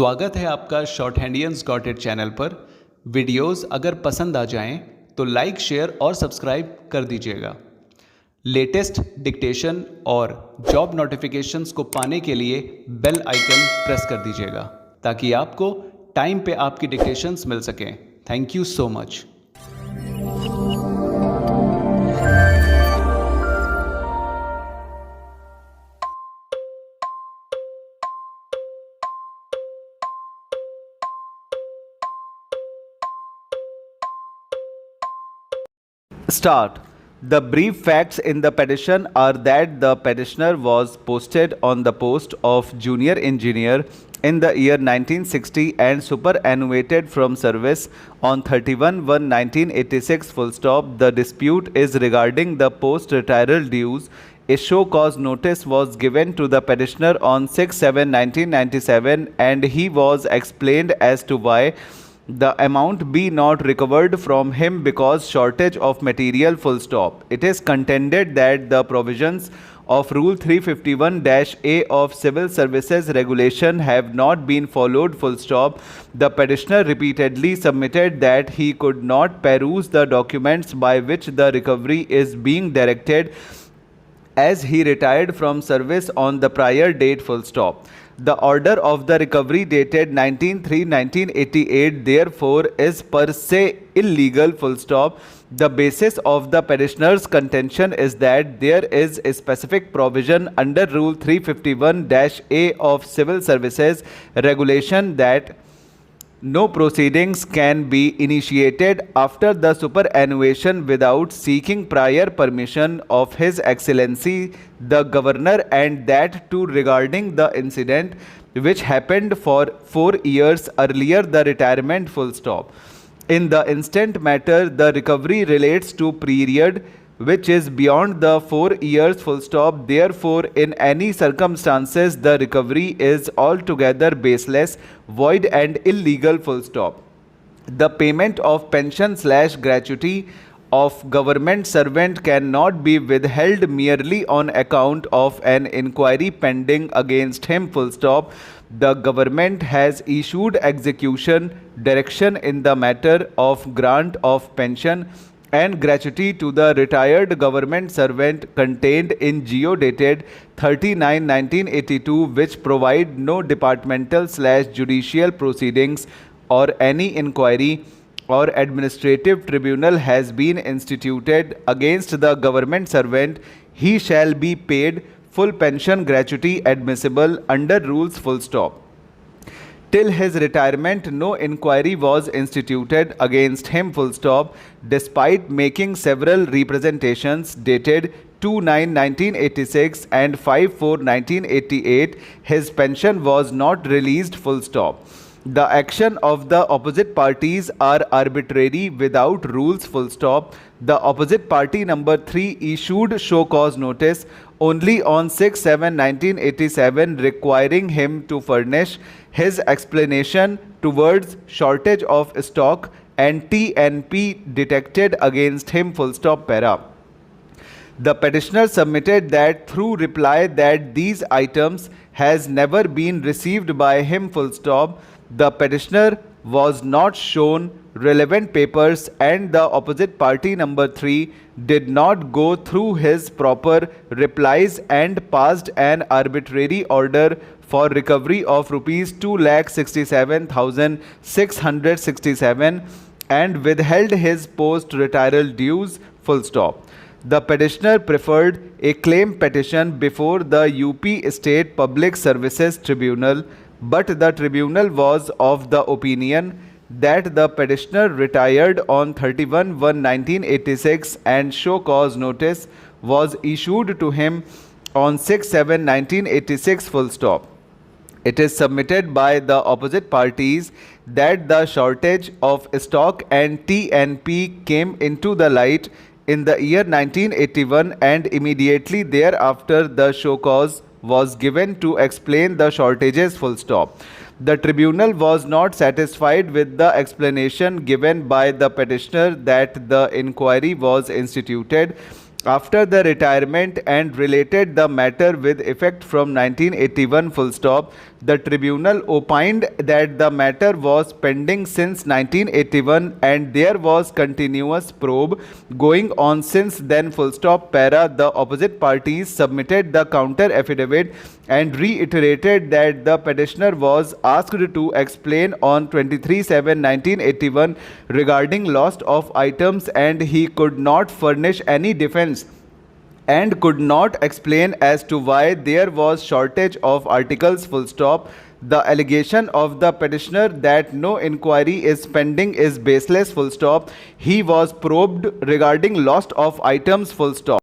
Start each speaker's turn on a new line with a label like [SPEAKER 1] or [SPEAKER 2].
[SPEAKER 1] स्वागत है आपका शॉर्टहैंडियंस गॉट इट चैनल पर। वीडियोस अगर पसंद आ जाएं तो लाइक, शेयर और सब्सक्राइब कर दीजिएगा। लेटेस्ट डिक्टेशन और जॉब नोटिफिकेशंस को पाने के लिए बेल आइकन प्रेस कर दीजिएगा ताकि आपको टाइम पे आपकी डिक्टेशंस मिल सकें। Thank you so much.
[SPEAKER 2] Start. The brief facts in the petition are that the petitioner was posted on the post of junior engineer in the year 1960 and superannuated from service on 31/1/1986 full stop. The dispute is regarding the post retirement dues. A show cause notice was given to the petitioner on 6/7/1997 and he was explained as to why the amount be not recovered from him because shortage of material full stop. It is contended that the provisions of Rule 351-A of Civil Services Regulation have not been followed full stop. The petitioner repeatedly submitted that he could not peruse the documents by which the recovery is being directed as he retired from service on the prior date full stop. The order of the recovery dated 19/3/1988 therefore is per se illegal full stop. The basis of the petitioner's contention is that there is a specific provision under Rule 351-A of Civil Services Regulation that no proceedings can be initiated after the superannuation without seeking prior permission of His Excellency the Governor, and that too regarding the incident which happened for 4 years earlier the retirement full stop. In the instant matter, the recovery relates to period which is beyond the 4 years full stop. Therefore, in any circumstances, the recovery is altogether baseless, void and illegal full stop. The payment of pension/gratuity of government servant cannot be withheld merely on account of an inquiry pending against him full stop. The government has issued execution direction in the matter of grant of pension and gratuity to the retired government servant contained in GO dated 39/1982, which provide no departmental/judicial proceedings or any inquiry or administrative tribunal has been instituted against the government servant. He shall be paid full pension gratuity admissible under rules full stop. Till his retirement, no inquiry was instituted against him full stop. Despite making several representations dated 2/9/1986 and 5/4/1988, his pension was not released full stop. The action of the opposite parties are arbitrary without rules full stop. The opposite party number 3 issued show cause notice only on 6/7/1987 requiring him to furnish his explanation towards shortage of stock and TNP detected against him full stop para. The petitioner submitted that through reply that these items has never been received by him full stop. The petitioner was not shown relevant papers and the opposite party number 3 did not go through his proper replies and passed an arbitrary order for recovery of rupees 2,67,667 and withheld his post-retirement dues full stop. The petitioner preferred a claim petition before the UP State Public Services Tribunal, but the tribunal was of the opinion that the petitioner retired on 31/1/1986 and show cause notice was issued to him on 6/7/1986 full stop. It is submitted by the opposite parties that the shortage of stock and TNP came into the light in the year 1981 and immediately thereafter the show cause was given to explain the shortages full stop. The tribunal was not satisfied with the explanation given by the petitioner that the inquiry was instituted after the retirement and related the matter with effect from 1981 full stop. The tribunal opined that the matter was pending since 1981 and there was continuous probe going on since then. Full stop. Para. The opposite parties submitted the counter affidavit and reiterated that the petitioner was asked to explain on 23/7/1981 regarding loss of items and he could not furnish any defense and could not explain as to why there was shortage of articles. Full stop. The allegation of the petitioner that no inquiry is pending is baseless. Full stop. He was probed regarding loss of items. Full stop.